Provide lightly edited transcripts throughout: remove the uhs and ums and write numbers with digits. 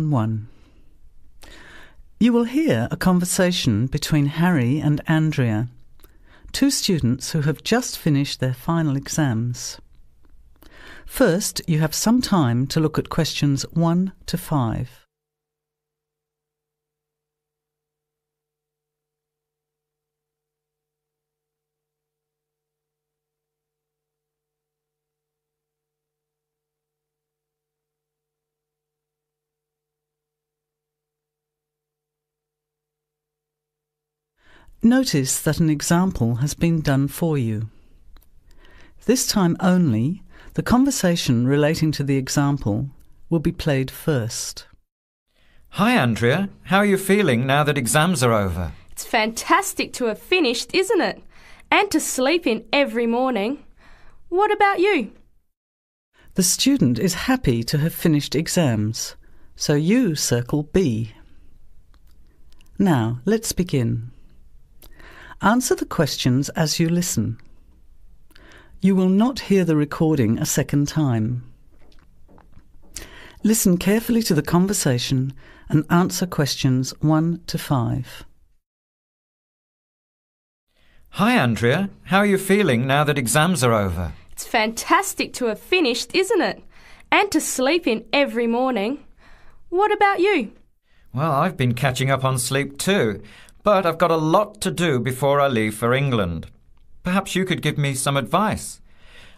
1. You will hear a conversation between Harry and Andrea, two students who have just finished their final exams. First, you have some time to look at questions 1 to 5. Notice that an example has been done for you. This time only, the conversation relating to the example will be played first. Hi Andrea, how are you feeling now that exams are over? It's fantastic to have finished, isn't it? And to sleep in every morning. What about you? The student is happy to have finished exams, so you circle B. Now, let's begin. Answer the questions as you listen. You will not hear the recording a second time. Listen carefully to the conversation and answer questions 1 to 5. Hi Andrea, how are you feeling now that exams are over? It's fantastic to have finished, isn't it? And to sleep in every morning. What about you? Well, I've been catching up on sleep too, but I've got a lot to do before I leave for England. Perhaps you could give me some advice.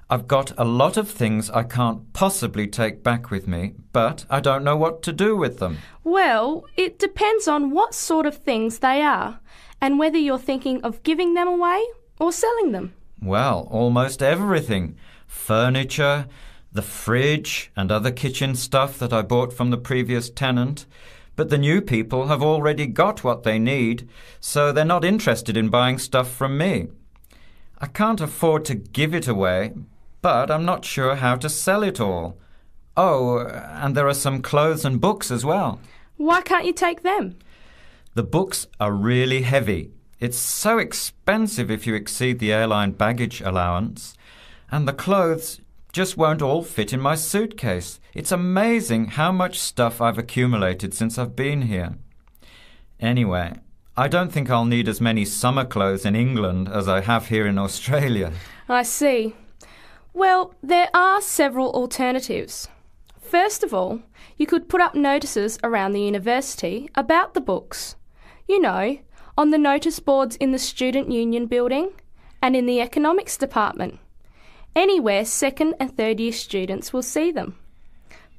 I've got a lot of things I can't possibly take back with me, but I don't know what to do with them. Well, it depends on what sort of things they are and whether you're thinking of giving them away or selling them. Well, almost everything. Furniture, the fridge and other kitchen stuff that I bought from the previous tenant. But the new people have already got what they need, so they're not interested in buying stuff from me. I can't afford to give it away, but I'm not sure how to sell it all. Oh, and there are some clothes and books as well. Why can't you take them? The books are really heavy. It's so expensive if you exceed the airline baggage allowance. And the clothes just won't all fit in my suitcase. It's amazing how much stuff I've accumulated since I've been here. Anyway, I don't think I'll need as many summer clothes in England as I have here in Australia. I see. Well, there are several alternatives. First of all, you could put up notices around the university about the books. You know, on the notice boards in the Student Union building and in the economics department. Anywhere second and third year students will see them.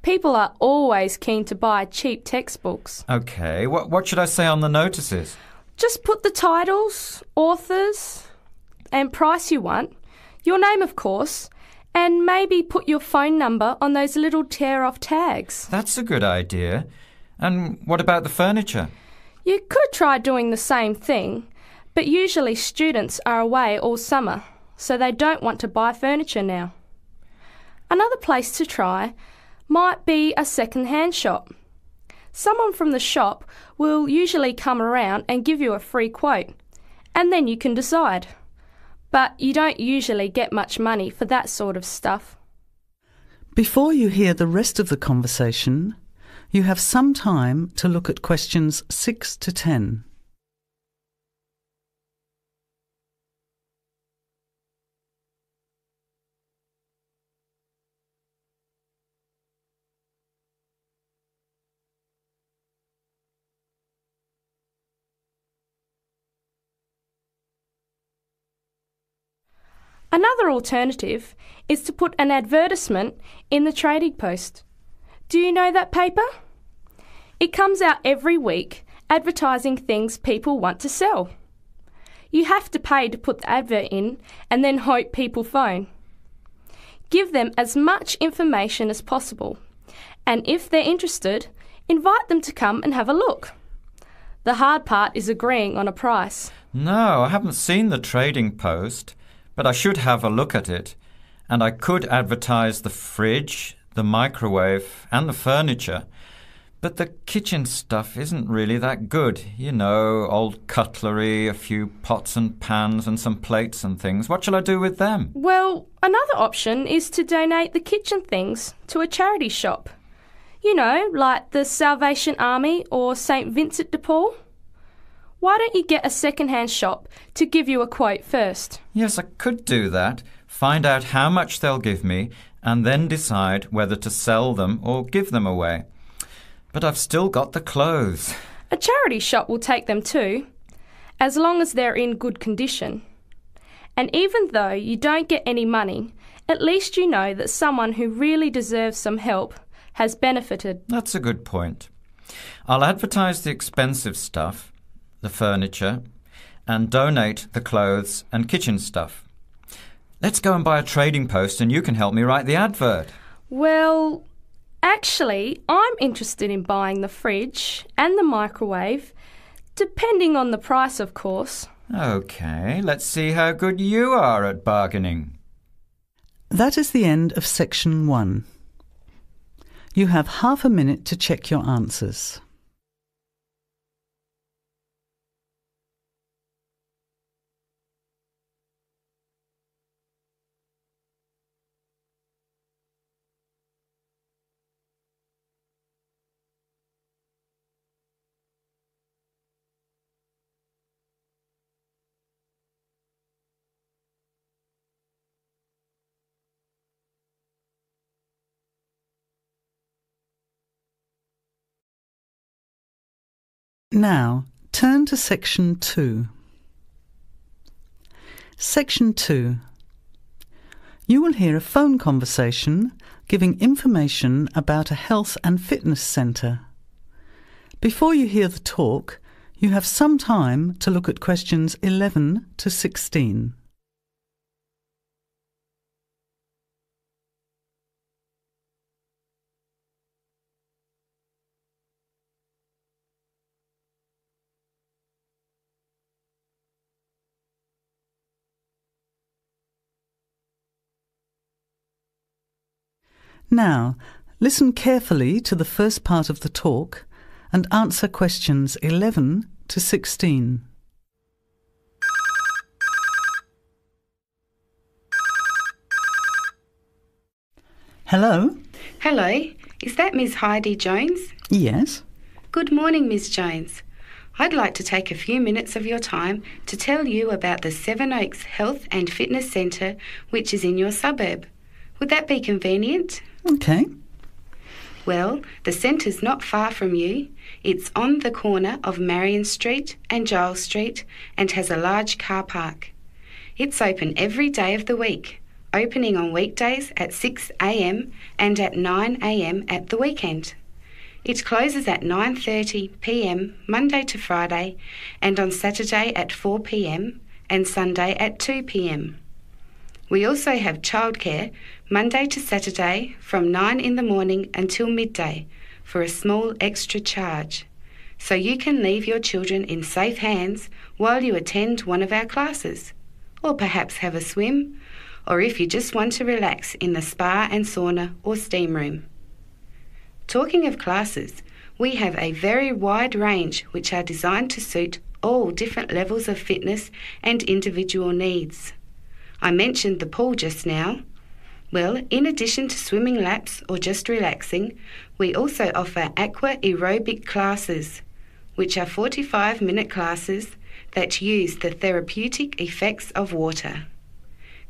People are always keen to buy cheap textbooks. OK, what should I say on the notices? Just put the titles, authors and price you want, your name of course, and maybe put your phone number on those little tear-off tags. That's a good idea. And what about the furniture? You could try doing the same thing, but usually students are away all summer, so they don't want to buy furniture now. Another place to try might be a second-hand shop. Someone from the shop will usually come around and give you a free quote, and then you can decide. But you don't usually get much money for that sort of stuff. Before you hear the rest of the conversation, you have some time to look at questions 6 to 10. Another alternative is to put an advertisement in the Trading Post. Do you know that paper? It comes out every week advertising things people want to sell. You have to pay to put the advert in and then hope people phone. Give them as much information as possible, and if they're interested, invite them to come and have a look. The hard part is agreeing on a price. No, I haven't seen the Trading Post. But I should have a look at it, and I could advertise the fridge, the microwave and the furniture. But the kitchen stuff isn't really that good. You know, old cutlery, a few pots and pans and some plates and things. What shall I do with them? Well, another option is to donate the kitchen things to a charity shop. You know, like the Salvation Army or St. Vincent de Paul? Why don't you get a second-hand shop to give you a quote first? Yes, I could do that. Find out how much they'll give me and then decide whether to sell them or give them away. But I've still got the clothes. A charity shop will take them too, as long as they're in good condition. And even though you don't get any money, at least you know that someone who really deserves some help has benefited. That's a good point. I'll advertise the expensive stuff, the furniture, and donate the clothes and kitchen stuff. Let's go and buy a trading post and you can help me write the advert. Well, actually, I'm interested in buying the fridge and the microwave, depending on the price, of course. OK, let's see how good you are at bargaining. That is the end of section 1. You have half a minute to check your answers. Now, turn to section 2. Section 2. You will hear a phone conversation giving information about a health and fitness centre. Before you hear the talk, you have some time to look at questions 11 to 16. Now, listen carefully to the first part of the talk and answer questions 11 to 16. Hello? Hello, is that Miss Heidi Jones? Yes? Good morning, Miss Jones. I'd like to take a few minutes of your time to tell you about the Seven Oaks Health and Fitness Centre, which is in your suburb. Would that be convenient? OK. Well, the centre's not far from you. It's on the corner of Marion Street and Giles Street and has a large car park. It's open every day of the week, opening on weekdays at 6 a.m. and at 9 a.m. at the weekend. It closes at 9:30 p.m. Monday to Friday and on Saturday at 4 p.m. and Sunday at 2 p.m. We also have childcare Monday to Saturday from 9 in the morning until midday for a small extra charge, so you can leave your children in safe hands while you attend one of our classes, or perhaps have a swim, or if you just want to relax in the spa and sauna or steam room. Talking of classes, we have a very wide range which are designed to suit all different levels of fitness and individual needs. I mentioned the pool just now. Well, in addition to swimming laps or just relaxing, we also offer aqua aerobic classes, which are 45-minute classes that use the therapeutic effects of water.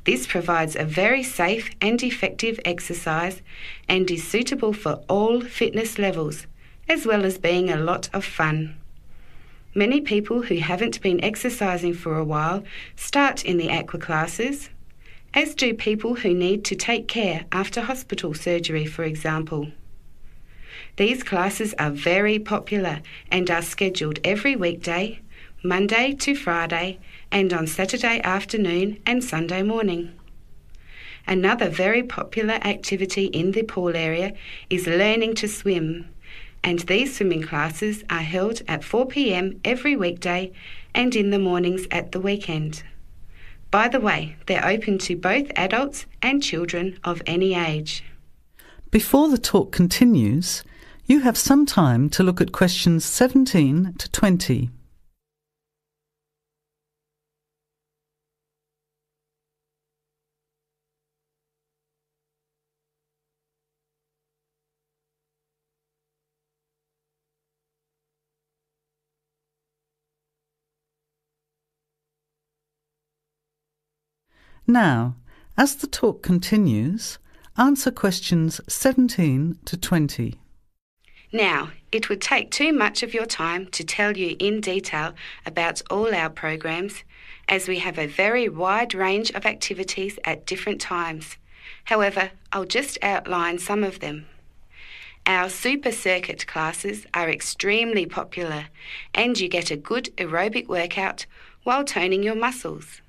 This provides a very safe and effective exercise and is suitable for all fitness levels, as well as being a lot of fun. Many people who haven't been exercising for a while start in the aqua classes, as do people who need to take care after hospital surgery, for example. These classes are very popular and are scheduled every weekday, Monday to Friday, and on Saturday afternoon and Sunday morning. Another very popular activity in the pool area is learning to swim, and these swimming classes are held at 4 p.m. every weekday and in the mornings at the weekend. By the way, they're open to both adults and children of any age. Before the talk continues, you have some time to look at questions 17 to 20. Now, as the talk continues, answer questions 17 to 20. Now, it would take too much of your time to tell you in detail about all our programs, as we have a very wide range of activities at different times. However, I'll just outline some of them. Our super circuit classes are extremely popular, and you get a good aerobic workout while toning your muscles.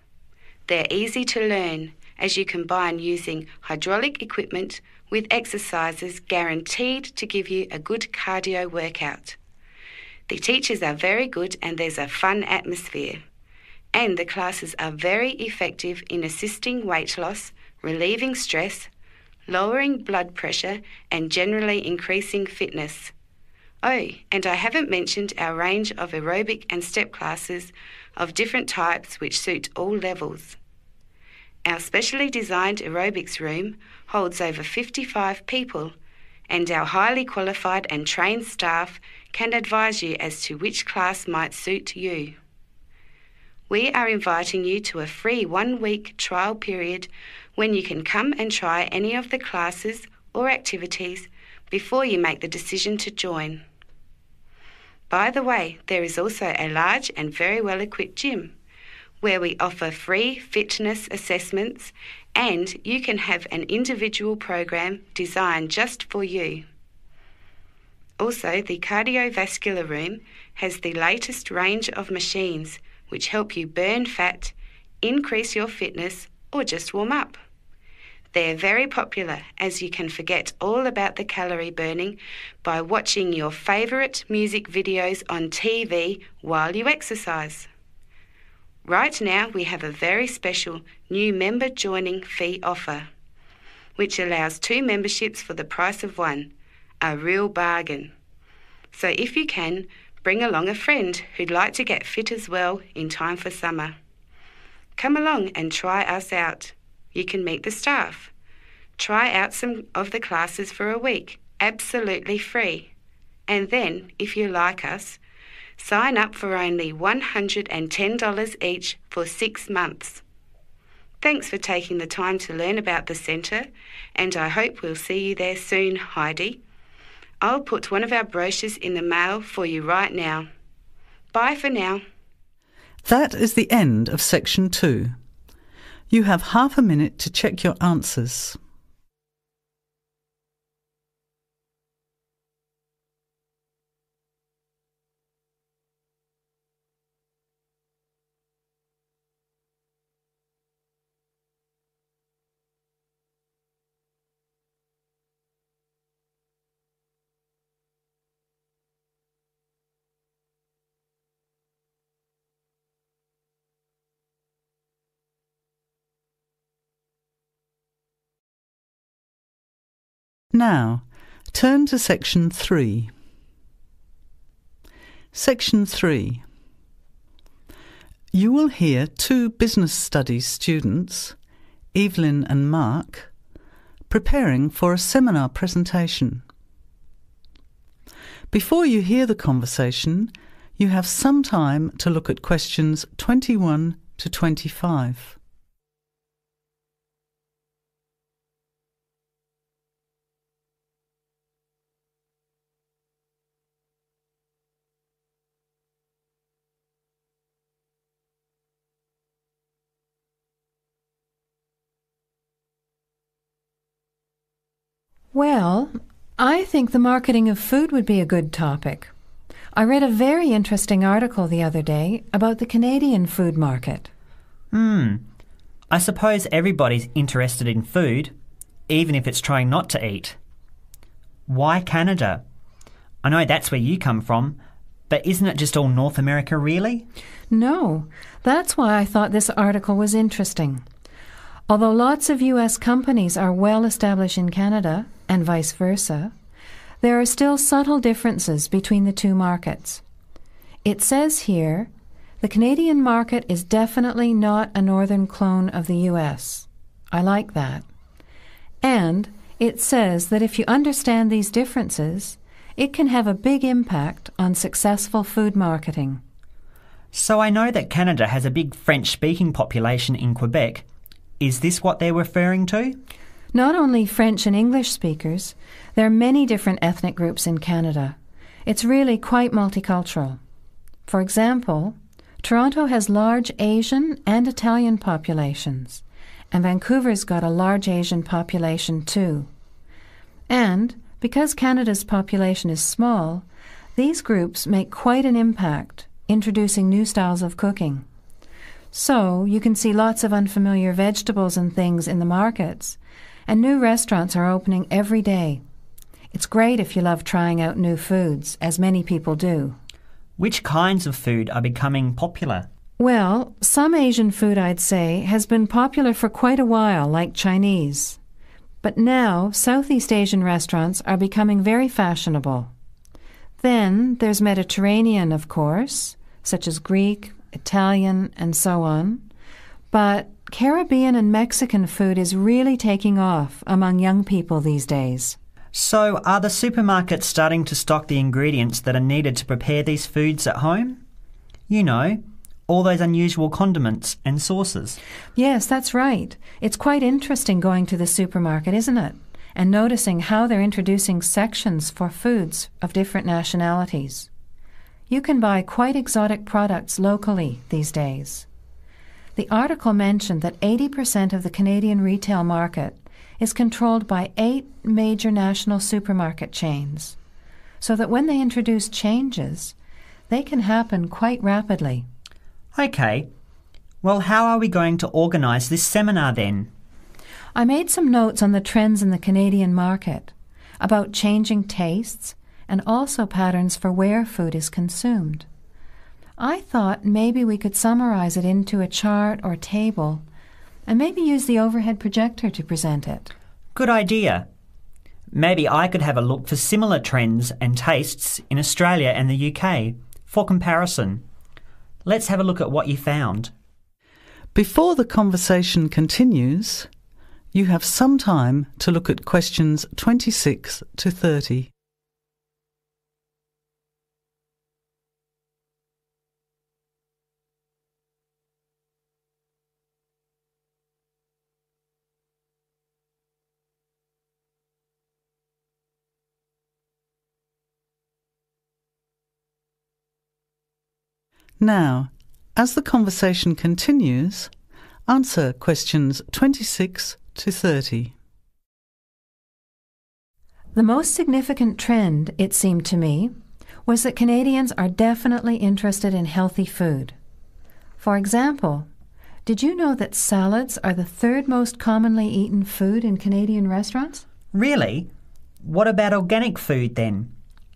They're easy to learn, as you combine using hydraulic equipment with exercises guaranteed to give you a good cardio workout. The teachers are very good and there's a fun atmosphere. And the classes are very effective in assisting weight loss, relieving stress, lowering blood pressure and generally increasing fitness. Oh, and I haven't mentioned our range of aerobic and step classes of different types which suit all levels. Our specially designed aerobics room holds over 55 people, and our highly qualified and trained staff can advise you as to which class might suit you. We are inviting you to a free 1-week trial period when you can come and try any of the classes or activities before you make the decision to join. By the way, there is also a large and very well-equipped gym where we offer free fitness assessments, and you can have an individual program designed just for you. Also, the cardiovascular room has the latest range of machines which help you burn fat, increase your fitness, or just warm up. They're very popular, as you can forget all about the calorie burning by watching your favourite music videos on TV while you exercise. Right now, we have a very special new member joining fee offer, which allows 2 memberships for the price of 1, a real bargain. So if you can, bring along a friend who'd like to get fit as well in time for summer. Come along and try us out. You can meet the staff. Try out some of the classes for a week, absolutely free. And then, if you like us, sign up for only $110 each for 6 months. Thanks for taking the time to learn about the centre, and I hope we'll see you there soon, Heidi. I'll put one of our brochures in the mail for you right now. Bye for now. That is the end of section 2. You have half a minute to check your answers. Now, turn to section 3. Section 3. You will hear 2 business studies students, Evelyn and Mark, preparing for a seminar presentation. Before you hear the conversation, you have some time to look at questions 21 to 25. Well, I think the marketing of food would be a good topic. I read a very interesting article the other day about the Canadian food market. I suppose everybody's interested in food, even if it's trying not to eat. Why Canada? I know that's where you come from, but isn't it just all North America, really? No, that's why I thought this article was interesting. Although lots of U.S. companies are well established in Canada, and vice versa, there are still subtle differences between the 2 markets. It says here, the Canadian market is definitely not a northern clone of the U.S. I like that. And it says that if you understand these differences, it can have a big impact on successful food marketing. So I know that Canada has a big French-speaking population in Quebec, Is this what they're referring to? Not only French and English speakers, there are many different ethnic groups in Canada. It's really quite multicultural. For example, Toronto has large Asian and Italian populations, and Vancouver's got a large Asian population too. And because Canada's population is small, these groups make quite an impact, introducing new styles of cooking. So you can see lots of unfamiliar vegetables and things in the markets, and new restaurants are opening every day. It's great if you love trying out new foods, as many people do. Which kinds of food are becoming popular? Well, some Asian food, I'd say, has been popular for quite a while, like Chinese. But now, Southeast Asian restaurants are becoming very fashionable. Then there's Mediterranean, of course, such as Greek, Italian, and so on. But Caribbean and Mexican food is really taking off among young people these days. So are the supermarkets starting to stock the ingredients that are needed to prepare these foods at home? You know, all those unusual condiments and sauces. Yes, that's right. It's quite interesting going to the supermarket, isn't it? And noticing how they're introducing sections for foods of different nationalities. You can buy quite exotic products locally these days. The article mentioned that 80% of the Canadian retail market is controlled by 8 major national supermarket chains, so that when they introduce changes, they can happen quite rapidly. OK. Well, how are we going to organise this seminar then? I made some notes on the trends in the Canadian market, about changing tastes, and also patterns for where food is consumed. I thought maybe we could summarize it into a chart or table, and maybe use the overhead projector to present it. Good idea. Maybe I could have a look for similar trends and tastes in Australia and the UK for comparison. Let's have a look at what you found. Before the conversation continues, you have some time to look at questions 26 to 30. Now, as the conversation continues, answer questions 26 to 30. The most significant trend, it seemed to me, was that Canadians are definitely interested in healthy food. For example, did you know that salads are the third most commonly eaten food in Canadian restaurants? Really? What about organic food then?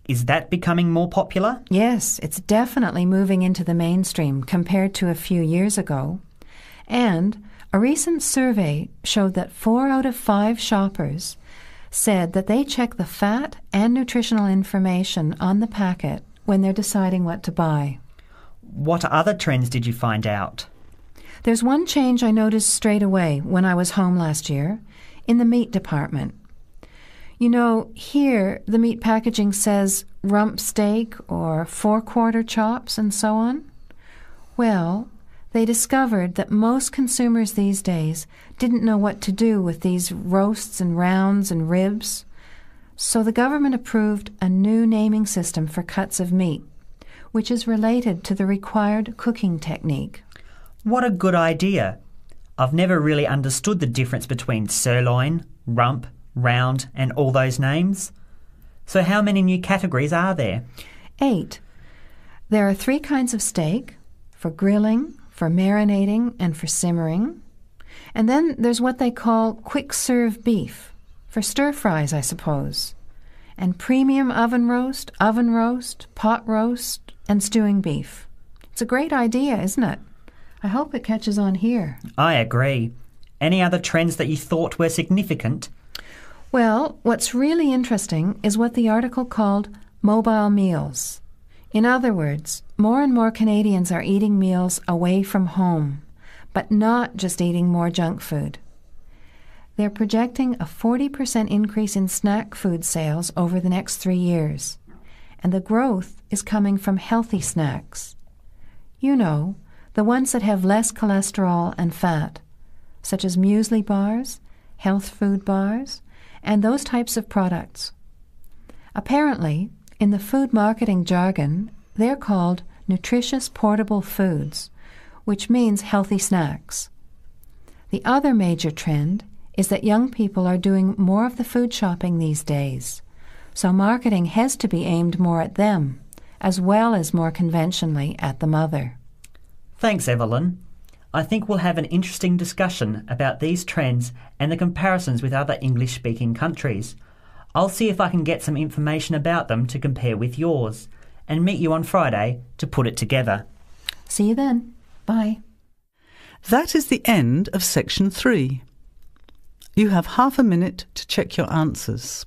Is that becoming more popular? Yes, it's definitely moving into the mainstream compared to a few years ago. And a recent survey showed that 4 out of 5 shoppers said that they check the fat and nutritional information on the packet when they're deciding what to buy. What other trends did you find out? There's one change I noticed straight away when I was home last year in the meat department. You know, here the meat packaging says rump steak or 4-quarter chops and so on. Well, they discovered that most consumers these days didn't know what to do with these roasts and rounds and ribs. So the government approved a new naming system for cuts of meat, which is related to the required cooking technique. What a good idea. I've never really understood the difference between sirloin, rump, round and all those names. So how many new categories are there? 8. There are 3 kinds of steak, for grilling, for marinating, and for simmering. And then there's what they call quick-serve beef, for stir-fries, I suppose. And premium oven roast, pot roast, and stewing beef. It's a great idea, isn't it? I hope it catches on here. I agree. Any other trends that you thought were significant? Well, what's really interesting is what the article called mobile meals. In other words, more and more Canadians are eating meals away from home, but not just eating more junk food. They're projecting a 40% increase in snack food sales over the next 3 years, and the growth is coming from healthy snacks. You know, the ones that have less cholesterol and fat, such as muesli bars, health food bars, and those types of products. Apparently, in the food marketing jargon, they're called nutritious portable foods, which means healthy snacks. The other major trend is that young people are doing more of the food shopping these days, so marketing has to be aimed more at them, as well as more conventionally at the mother. Thanks, Evelyn. I think we'll have an interesting discussion about these trends and the comparisons with other English-speaking countries. I'll see if I can get some information about them to compare with yours, and meet you on Friday to put it together. See you then. Bye. That is the end of section 3. You have half a minute to check your answers.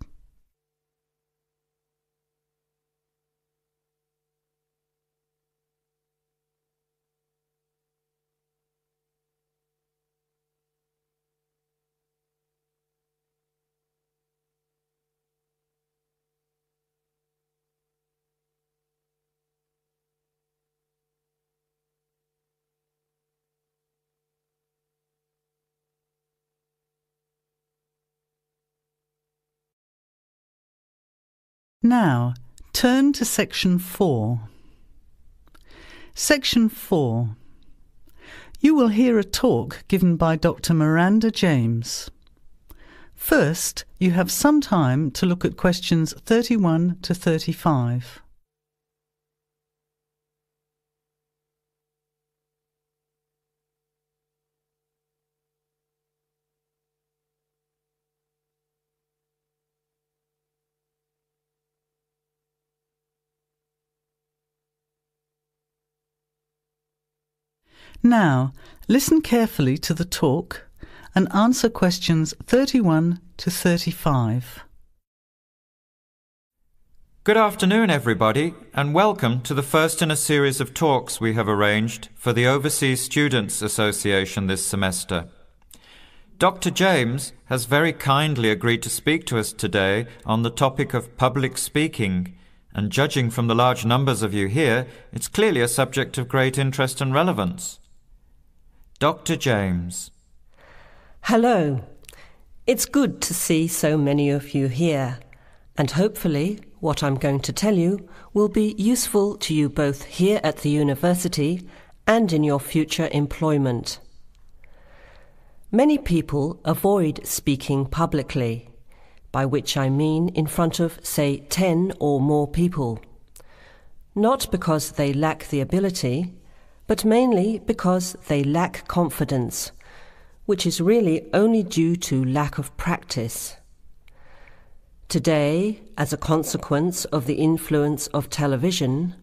Now, turn to section 4. Section 4. You will hear a talk given by Dr. Miranda James. First, you have some time to look at questions 31 to 35. Now, listen carefully to the talk and answer questions 31 to 35. Good afternoon, everybody, and welcome to the first in a series of talks we have arranged for the Overseas Students Association this semester. Dr. James has very kindly agreed to speak to us today on the topic of public speaking, and judging from the large numbers of you here, it's clearly a subject of great interest and relevance. Dr. James. Hello. It's good to see so many of you here, and hopefully what I'm going to tell you will be useful to you both here at the university and in your future employment. Many people avoid speaking publicly, by which I mean in front of, say, 10 or more people. Not because they lack the ability, but mainly because they lack confidence, which is really only due to lack of practice. Today, as a consequence of the influence of television,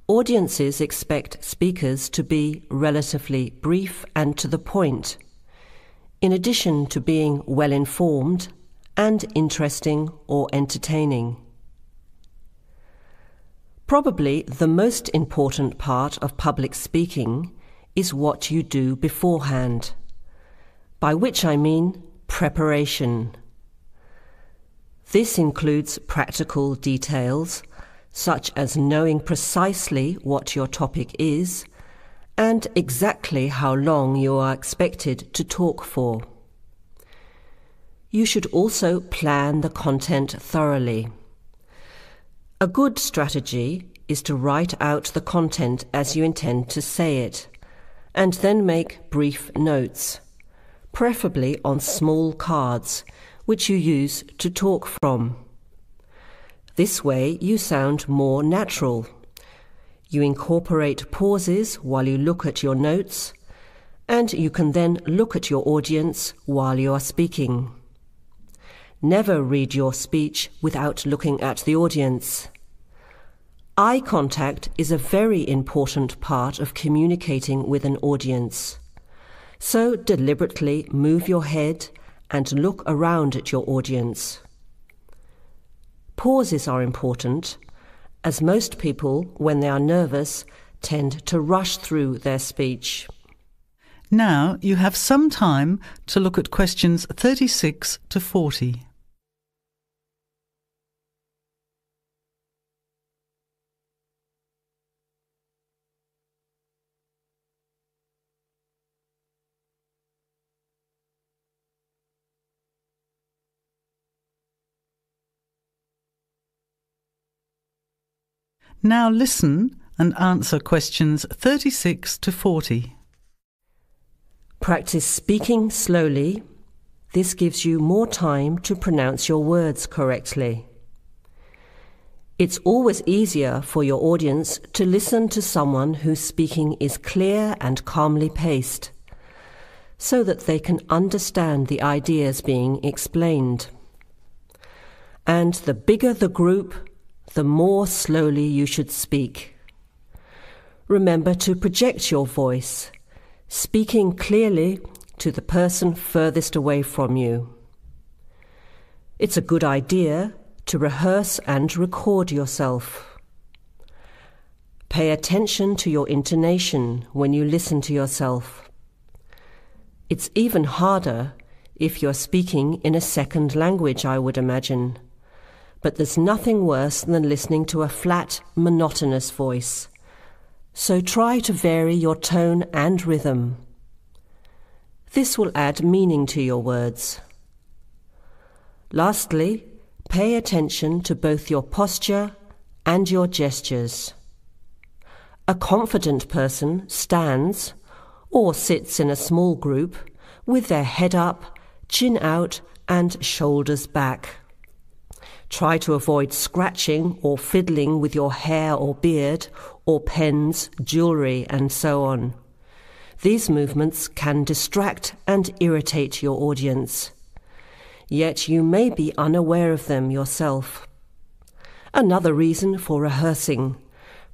audiences expect speakers to be relatively brief and to the point, in addition to being well-informed and interesting or entertaining. Probably the most important part of public speaking is what you do beforehand, by which I mean preparation. This includes practical details, such as knowing precisely what your topic is and exactly how long you are expected to talk for. You should also plan the content thoroughly. A good strategy is to write out the content as you intend to say it, and then make brief notes, preferably on small cards, which you use to talk from. This way you sound more natural. You incorporate pauses while you look at your notes, and you can then look at your audience while you are speaking. Never read your speech without looking at the audience. Eye contact is a very important part of communicating with an audience. So deliberately move your head and look around at your audience. Pauses are important, as most people, when they are nervous, tend to rush through their speech. Now you have some time to look at questions 36 to 40. Now listen and answer questions 36 to 40. Practice speaking slowly. This gives you more time to pronounce your words correctly. It's always easier for your audience to listen to someone whose speaking is clear and calmly paced, so that they can understand the ideas being explained. And the bigger the group, the more slowly you should speak. Remember to project your voice, speaking clearly to the person furthest away from you. It's a good idea to rehearse and record yourself. Pay attention to your intonation when you listen to yourself. It's even harder if you're speaking in a second language, I would imagine. But there's nothing worse than listening to a flat, monotonous voice. So try to vary your tone and rhythm. This will add meaning to your words. Lastly, pay attention to both your posture and your gestures. A confident person stands or sits in a small group with their head up, chin out, and shoulders back. Try to avoid scratching or fiddling with your hair or beard, or pens, jewellery, and so on. These movements can distract and irritate your audience. Yet you may be unaware of them yourself. Another reason for rehearsing,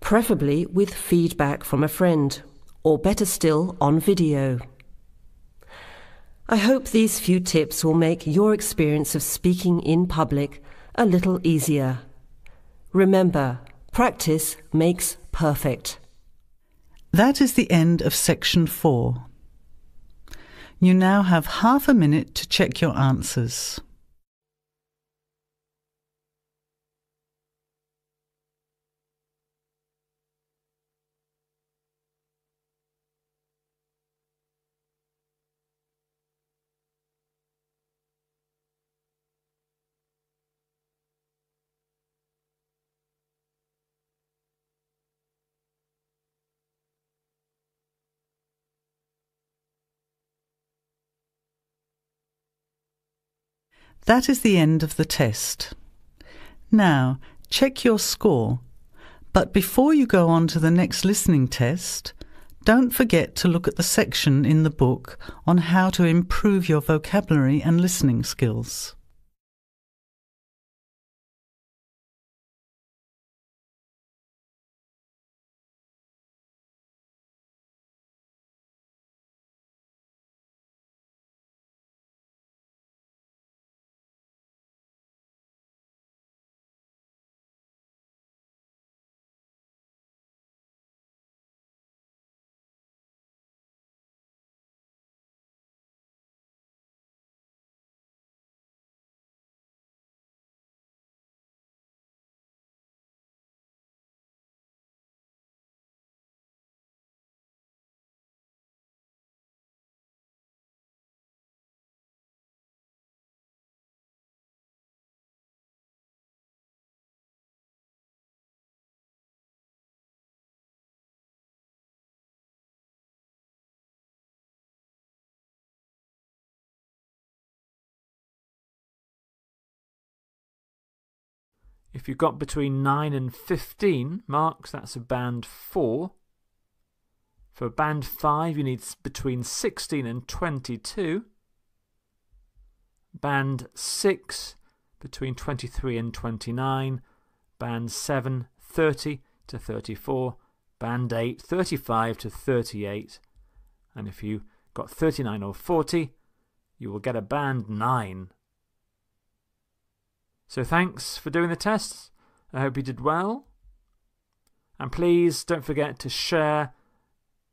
preferably with feedback from a friend, or better still, on video. I hope these few tips will make your experience of speaking in public a little easier. Remember, practice makes perfect. That is the end of section 4. You now have half a minute to check your answers. That is the end of the test. Now, check your score, but before you go on to the next listening test, don't forget to look at the section in the book on how to improve your vocabulary and listening skills. If you've got between 9 and 15 marks, that's a band 4. For band 5, you need between 16 and 22. Band 6, between 23 and 29. Band 7, 30 to 34. Band 8, 35 to 38. And if you got 39 or 40, you will get a band 9. So thanks for doing the tests. I hope you did well. And please don't forget to share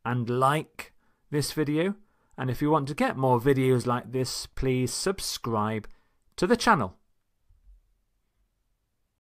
and like this video. And if you want to get more videos like this, please subscribe to the channel.